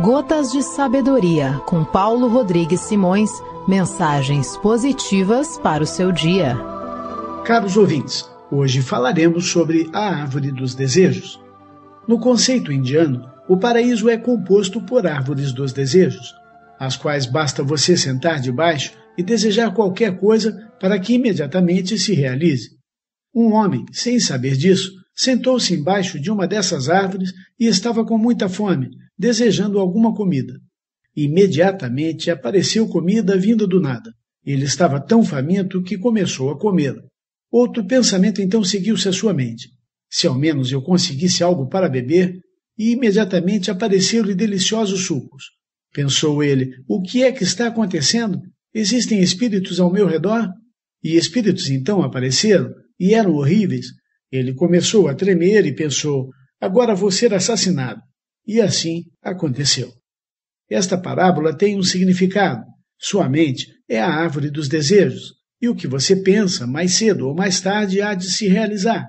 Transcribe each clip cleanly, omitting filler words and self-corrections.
Gotas de Sabedoria, com Paulo Rodrigues Simões. Mensagens positivas para o seu dia. Caros ouvintes, hoje falaremos sobre a árvore dos desejos. No conceito indiano, o paraíso é composto por árvores dos desejos, as quais basta você sentar debaixo e desejar qualquer coisa para que imediatamente se realize. Um homem, sem saber disso, sentou-se embaixo de uma dessas árvores e estava com muita fome, desejando alguma comida. Imediatamente apareceu comida vinda do nada. Ele estava tão faminto que começou a comê-la. Outro pensamento então seguiu-se à sua mente. Se ao menos eu conseguisse algo para beber, e imediatamente apareceram-lhe deliciosos sucos. Pensou ele, o que é que está acontecendo? Existem espíritos ao meu redor? E espíritos então apareceram, e eram horríveis. Ele começou a tremer e pensou, agora vou ser assassinado. E assim aconteceu. Esta parábola tem um significado. Sua mente é a árvore dos desejos, e o que você pensa, mais cedo ou mais tarde, há de se realizar.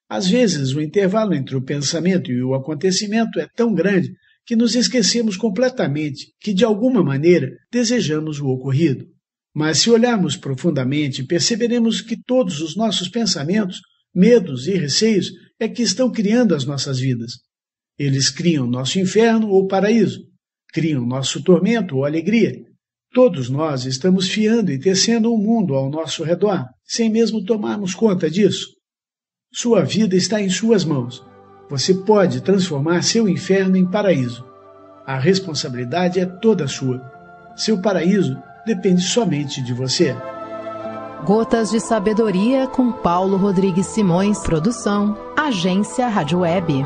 Às vezes, o intervalo entre o pensamento e o acontecimento é tão grande que nos esquecemos completamente que, de alguma maneira, desejamos o ocorrido. Mas, se olharmos profundamente, perceberemos que todos os nossos pensamentos, medos e receios é que estão criando as nossas vidas. Eles criam nosso inferno ou paraíso, criam nosso tormento ou alegria. Todos nós estamos fiando e tecendo um mundo ao nosso redor, sem mesmo tomarmos conta disso. Sua vida está em suas mãos. Você pode transformar seu inferno em paraíso. A responsabilidade é toda sua. Seu paraíso depende somente de você. Gotas de Sabedoria, com Paulo Rodrigues Simões. Produção, Agência Rádio Web.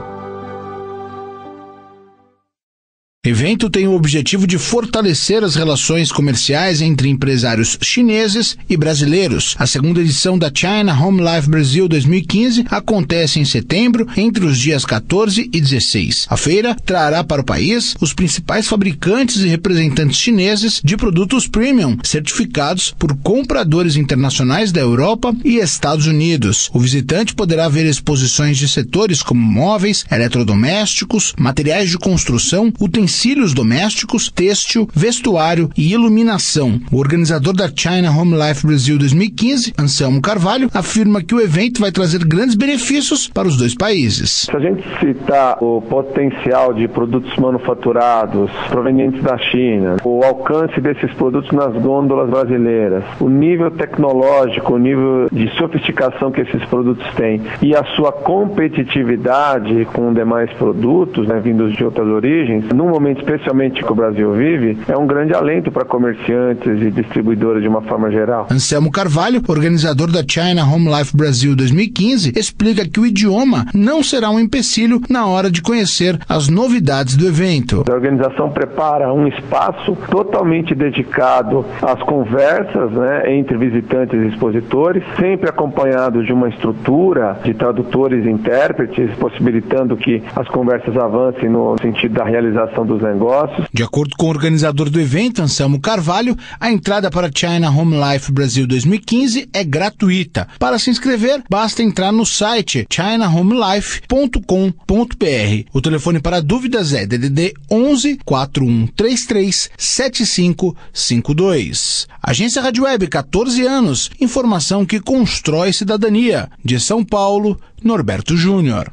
Evento tem o objetivo de fortalecer as relações comerciais entre empresários chineses e brasileiros. A segunda edição da China Home Life Brasil 2015 acontece em setembro, entre os dias 14 e 16. A feira trará para o país os principais fabricantes e representantes chineses de produtos premium, certificados por compradores internacionais da Europa e Estados Unidos. O visitante poderá ver exposições de setores como móveis, eletrodomésticos, materiais de construção, utensílios domésticos, têxtil, vestuário e iluminação. O organizador da China Home Life Brasil 2015, Anselmo Carvalho, afirma que o evento vai trazer grandes benefícios para os dois países. Se a gente citar o potencial de produtos manufaturados provenientes da China, o alcance desses produtos nas gôndolas brasileiras, o nível tecnológico, o nível de sofisticação que esses produtos têm e a sua competitividade com demais produtos, vindos de outras origens, num momento especialmente que o Brasil vive, é um grande alento para comerciantes e distribuidores de uma forma geral. Anselmo Carvalho, organizador da China Home Life Brasil 2015, explica que o idioma não será um empecilho na hora de conhecer as novidades do evento. A organização prepara um espaço totalmente dedicado às conversas, entre visitantes e expositores, sempre acompanhado de uma estrutura de tradutores e intérpretes, possibilitando que as conversas avancem no sentido da realização dos negócios. De acordo com o organizador do evento, Anselmo Carvalho, a entrada para a China Home Life Brasil 2015 é gratuita. Para se inscrever, basta entrar no site chinahomelife.com.br. O telefone para dúvidas é DDD 11 4133 7552. Agência Rádio Web, 14 anos. Informação que constrói cidadania. De São Paulo, Norberto Júnior.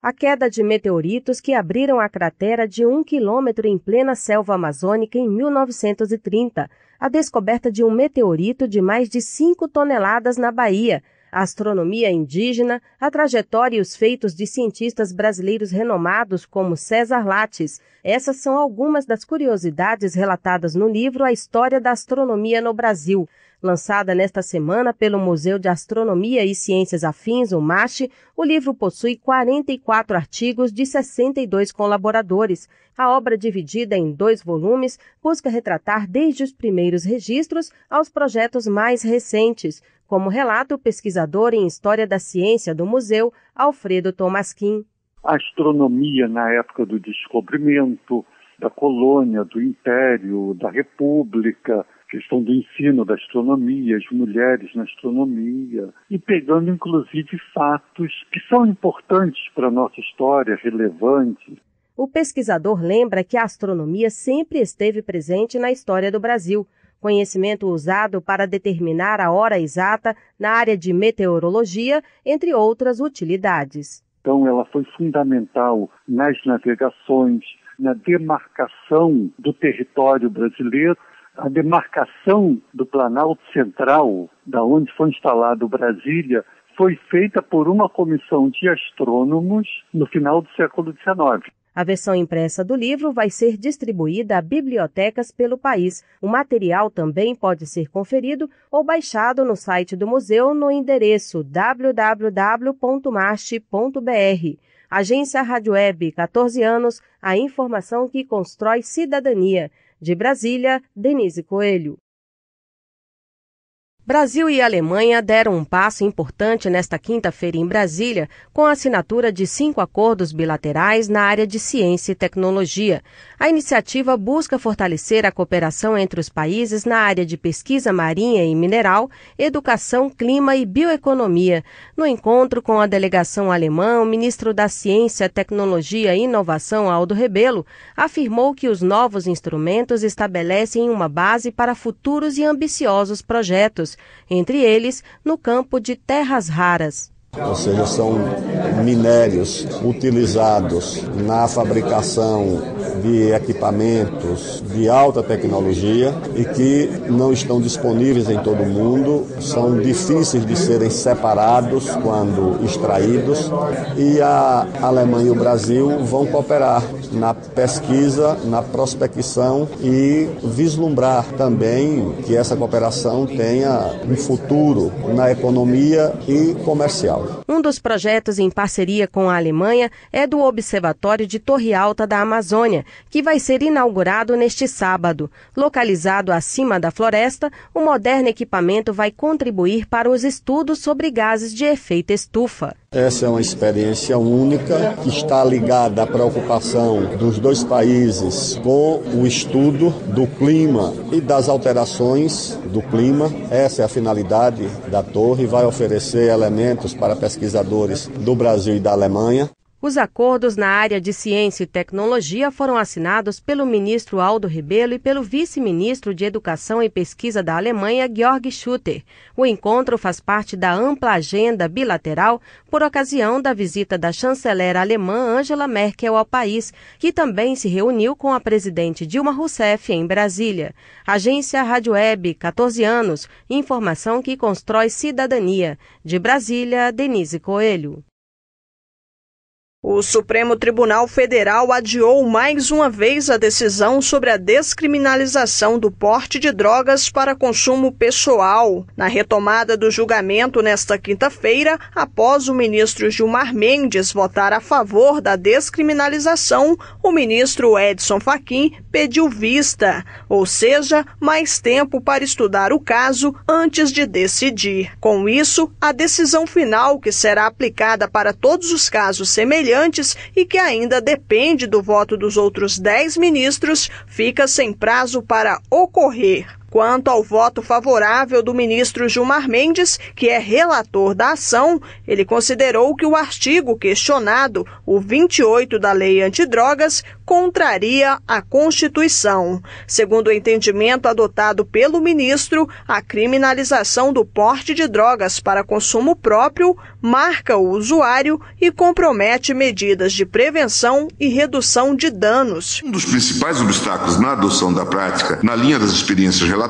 A queda de meteoritos que abriram a cratera de 1 quilômetro em plena selva amazônica em 1930, a descoberta de um meteorito de mais de 5 toneladas na Bahia, a astronomia indígena, a trajetória e os feitos de cientistas brasileiros renomados como César Lattes. Essas são algumas das curiosidades relatadas no livro A História da Astronomia no Brasil. Lançada nesta semana pelo Museu de Astronomia e Ciências Afins, o MASH, o livro possui 44 artigos de 62 colaboradores. A obra, dividida em 2 volumes, busca retratar desde os primeiros registros aos projetos mais recentes, como relata o pesquisador em História da Ciência do museu, Alfredo Tomasquim. A astronomia na época do descobrimento, da colônia, do império, da república, questão do ensino da astronomia, as mulheres na astronomia, e pegando inclusive fatos que são importantes para a nossa história, relevantes. O pesquisador lembra que a astronomia sempre esteve presente na história do Brasil, conhecimento usado para determinar a hora exata na área de meteorologia, entre outras utilidades. Então, ela foi fundamental nas navegações, na demarcação do território brasileiro, a demarcação do Planalto Central, da onde foi instalado Brasília, foi feita por uma comissão de astrônomos no final do século XIX. A versão impressa do livro vai ser distribuída a bibliotecas pelo país. O material também pode ser conferido ou baixado no site do museu no endereço www.marte.br. Agência Rádio Web, 14 anos, a informação que constrói cidadania. De Brasília, Denise Coelho. Brasil e Alemanha deram um passo importante nesta quinta-feira em Brasília com a assinatura de 5 acordos bilaterais na área de ciência e tecnologia. A iniciativa busca fortalecer a cooperação entre os países na área de pesquisa marinha e mineral, educação, clima e bioeconomia. No encontro com a delegação alemã, o ministro da Ciência, Tecnologia e Inovação, Aldo Rebelo, afirmou que os novos instrumentos estabelecem uma base para futuros e ambiciosos projetos, entre eles no campo de terras raras. Ou seja, são minérios utilizados na fabricação de equipamentos de alta tecnologia e que não estão disponíveis em todo o mundo, são difíceis de serem separados quando extraídos, e a Alemanha e o Brasil vão cooperar na pesquisa, na prospecção e vislumbrar também que essa cooperação tenha um futuro na economia e comercial. Um dos projetos em parceria com a Alemanha é do Observatório de Torre Alta da Amazônia, que vai ser inaugurado neste sábado. Localizado acima da floresta, o moderno equipamento vai contribuir para os estudos sobre gases de efeito estufa. Essa é uma experiência única que está ligada à preocupação dos dois países com o estudo do clima e das alterações do clima. Essa é a finalidade da torre, vai oferecer elementos para pesquisadores do Brasil e da Alemanha. Os acordos na área de ciência e tecnologia foram assinados pelo ministro Aldo Rebelo e pelo vice-ministro de Educação e Pesquisa da Alemanha, Georg Schutter. O encontro faz parte da ampla agenda bilateral por ocasião da visita da chanceler alemã Angela Merkel ao país, que também se reuniu com a presidente Dilma Rousseff em Brasília. Agência Rádio Web, 14 anos, informação que constrói cidadania. De Brasília, Denise Coelho. O Supremo Tribunal Federal adiou mais uma vez a decisão sobre a descriminalização do porte de drogas para consumo pessoal. Na retomada do julgamento nesta quinta-feira, após o ministro Gilmar Mendes votar a favor da descriminalização, o ministro Edson Fachin pediu vista, ou seja, mais tempo para estudar o caso antes de decidir. Com isso, a decisão final, que será aplicada para todos os casos semelhantes e que ainda depende do voto dos outros 10 ministros, fica sem prazo para ocorrer. Quanto ao voto favorável do ministro Gilmar Mendes, que é relator da ação, ele considerou que o artigo questionado, o 28 da Lei Antidrogas, contraria a Constituição. Segundo o entendimento adotado pelo ministro, a criminalização do porte de drogas para consumo próprio marca o usuário e compromete medidas de prevenção e redução de danos. Um dos principais obstáculos na adoção da prática, na linha das experiências relatadas,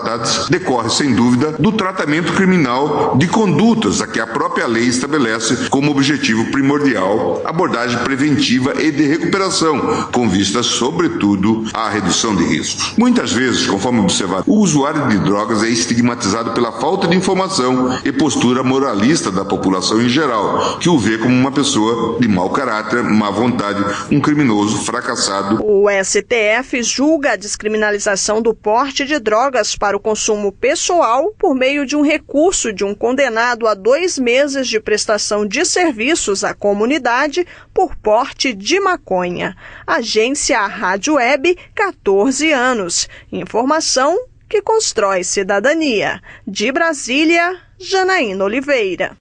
decorre, sem dúvida, do tratamento criminal de condutas a que a própria lei estabelece como objetivo primordial abordagem preventiva e de recuperação, com vista, sobretudo, à redução de riscos. Muitas vezes, conforme observado, o usuário de drogas é estigmatizado pela falta de informação e postura moralista da população em geral, que o vê como uma pessoa de mau caráter, má vontade, um criminoso fracassado. O STF julga a descriminalização do porte de drogas para o consumo pessoal por meio de um recurso de um condenado a 2 meses de prestação de serviços à comunidade por porte de maconha. Agência Rádio Web, 14 anos. Informação que constrói cidadania. De Brasília, Janaína Oliveira.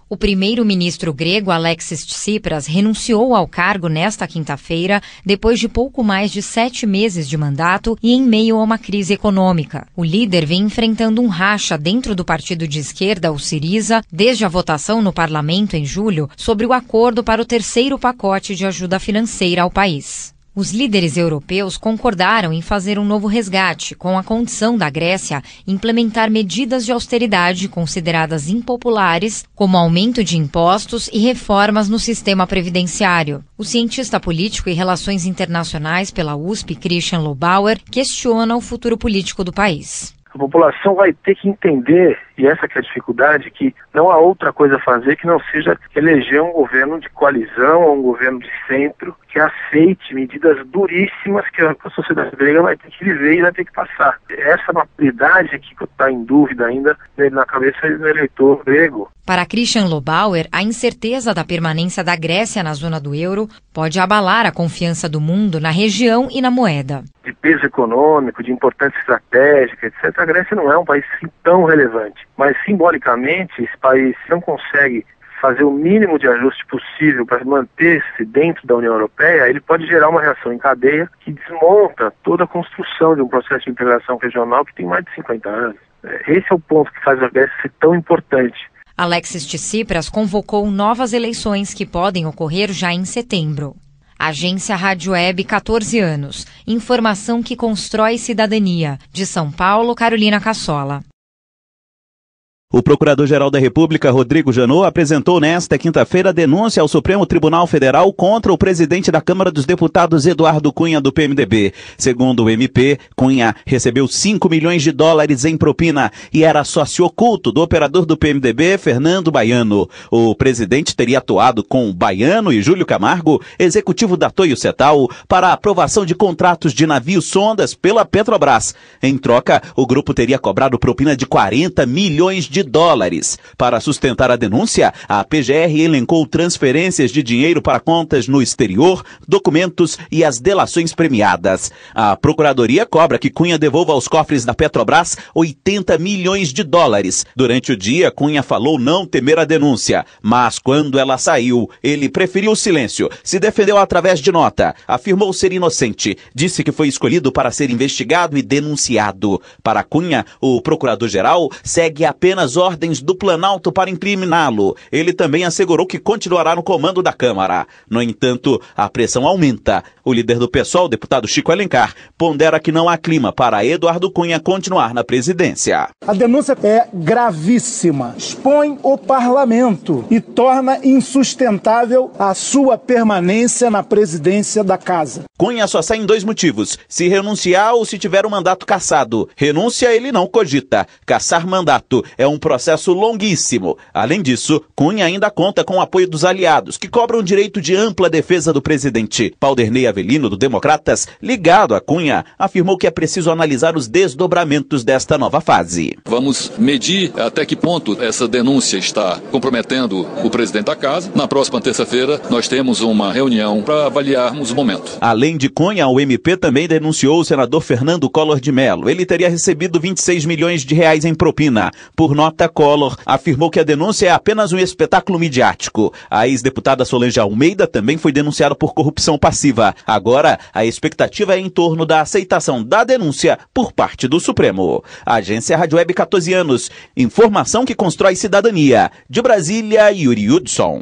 O primeiro-ministro grego Alexis Tsipras renunciou ao cargo nesta quinta-feira, depois de pouco mais de 7 meses de mandato e em meio a uma crise econômica. O líder vem enfrentando um racha dentro do partido de esquerda, o Syriza, desde a votação no parlamento em julho sobre o acordo para o terceiro pacote de ajuda financeira ao país. Os líderes europeus concordaram em fazer um novo resgate, com a condição da Grécia implementar medidas de austeridade consideradas impopulares, como aumento de impostos e reformas no sistema previdenciário. O cientista político e relações internacionais pela USP, Christian Lobauer, questiona o futuro político do país. A população vai ter que entender, e essa que é a dificuldade, que não há outra coisa a fazer que não seja eleger um governo de coalizão ou um governo de centro que aceite medidas duríssimas que a sociedade grega vai ter que viver e vai ter que passar. Essa maturidade que está em dúvida ainda na cabeça do eleitor grego. Para Christian Lobauer, a incerteza da permanência da Grécia na zona do euro pode abalar a confiança do mundo na região e na moeda. De peso econômico, de importância estratégica, etc., a Grécia não é um país assim tão relevante. Mas, simbolicamente, esse país não consegue fazer o mínimo de ajuste possível para manter-se dentro da União Europeia, ele pode gerar uma reação em cadeia que desmonta toda a construção de um processo de integração regional que tem mais de 50 anos. Esse é o ponto que faz a Grécia ser tão importante. Alexis Tsipras convocou novas eleições que podem ocorrer já em setembro. Agência Rádio Web 14 anos. Informação que constrói cidadania. De São Paulo, Carolina Cassola. O Procurador-Geral da República, Rodrigo Janot, apresentou nesta quinta-feira denúncia ao Supremo Tribunal Federal contra o presidente da Câmara dos Deputados, Eduardo Cunha, do PMDB. Segundo o MP, Cunha recebeu 5 milhões de dólares em propina e era sócio oculto do operador do PMDB, Fernando Baiano. O presidente teria atuado com Baiano e Júlio Camargo, executivo da Toyo Setal, para a aprovação de contratos de navios sondas pela Petrobras. Em troca, o grupo teria cobrado propina de 40 milhões de dólares. Para sustentar a denúncia, a PGR elencou transferências de dinheiro para contas no exterior, documentos e as delações premiadas. A Procuradoria cobra que Cunha devolva aos cofres da Petrobras 80 milhões de dólares. Durante o dia, Cunha falou não temer a denúncia, mas quando ela saiu, ele preferiu o silêncio, se defendeu através de nota, afirmou ser inocente, disse que foi escolhido para ser investigado e denunciado. Para Cunha, o Procurador-Geral segue apenas ordens do Planalto para incriminá-lo. Ele também assegurou que continuará no comando da Câmara. No entanto, a pressão aumenta. O líder do PSOL, o deputado Chico Alencar, pondera que não há clima para Eduardo Cunha continuar na presidência. A denúncia é gravíssima, expõe o parlamento e torna insustentável a sua permanência na presidência da casa. Cunha só sai em 2 motivos: se renunciar ou se tiver o mandato cassado. Renúncia ele não cogita. Cassar mandato é um processo longuíssimo. Além disso, Cunha ainda conta com o apoio dos aliados, que cobram o direito de ampla defesa do presidente. Paulderney Avelino, do Democratas, ligado a Cunha, afirmou que é preciso analisar os desdobramentos desta nova fase. Vamos medir até que ponto essa denúncia está comprometendo o presidente da casa. Na próxima terça-feira, nós temos uma reunião para avaliarmos o momento. Além de Cunha, o MP também denunciou o senador Fernando Collor de Mello. Ele teria recebido 26 milhões de reais em propina. Por nota, Collor afirmou que a denúncia é apenas um espetáculo midiático. A ex-deputada Solange Almeida também foi denunciada por corrupção passiva. Agora, a expectativa é em torno da aceitação da denúncia por parte do Supremo. Agência Rádio Web 14 anos. Informação que constrói cidadania. De Brasília, Yuri Hudson.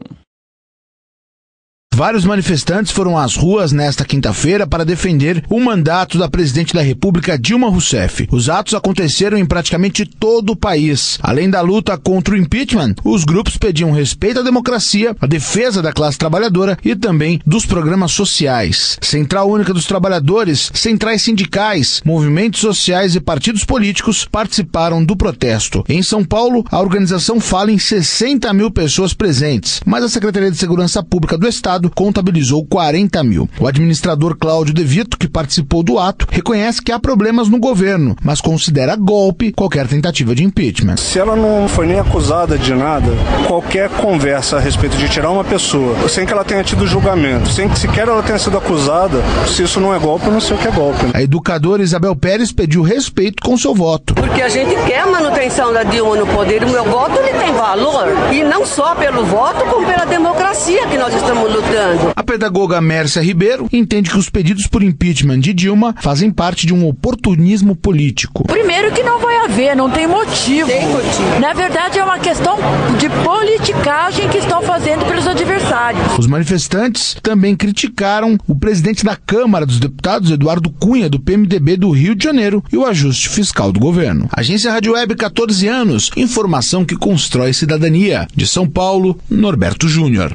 Vários manifestantes foram às ruas nesta quinta-feira para defender o mandato da presidente da República, Dilma Rousseff. Os atos aconteceram em praticamente todo o país. Além da luta contra o impeachment, os grupos pediam respeito à democracia, a defesa da classe trabalhadora e também dos programas sociais. Central Única dos Trabalhadores, centrais sindicais, movimentos sociais e partidos políticos participaram do protesto. Em São Paulo, a organização fala em 60 mil pessoas presentes, mas a Secretaria de Segurança Pública do Estado Estado contabilizou 40 mil. O administrador Cláudio De Vito, que participou do ato, reconhece que há problemas no governo, mas considera golpe qualquer tentativa de impeachment. Se ela não foi nem acusada de nada, qualquer conversa a respeito de tirar uma pessoa, sem que ela tenha tido julgamento, sem que sequer ela tenha sido acusada, se isso não é golpe, eu não sei o que é golpe. A educadora Isabel Pérez pediu respeito com seu voto. Porque a gente quer a manutenção da Dilma no poder e o meu voto ele tem valor. E não só pelo voto, como pela democracia que nós estamos lutando. A pedagoga Mércia Ribeiro entende que os pedidos por impeachment de Dilma fazem parte de um oportunismo político. Primeiro que não vai haver, não tem motivo. Tem motivo. Na verdade é uma questão de politicagem que estão fazendo pelos adversários. Os manifestantes também criticaram o presidente da Câmara dos Deputados, Eduardo Cunha, do PMDB do Rio de Janeiro, e o ajuste fiscal do governo. Agência Rádio Web, 14 anos, informação que constrói cidadania. De São Paulo, Norberto Júnior.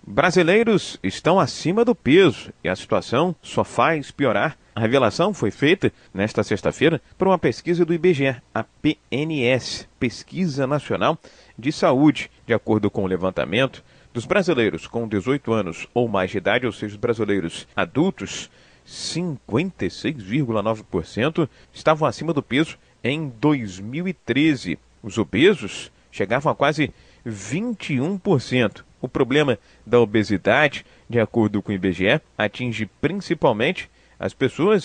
Brasileiros estão acima do peso e a situação só faz piorar. A revelação foi feita nesta sexta-feira por uma pesquisa do IBGE, a PNS, Pesquisa Nacional de Saúde. De acordo com o levantamento, dos brasileiros com 18 anos ou mais de idade, ou seja, os brasileiros adultos, 56,9% estavam acima do peso em 2013. Os obesos chegavam a quase 21%. O problema da obesidade, de acordo com o IBGE, atinge principalmente as pessoas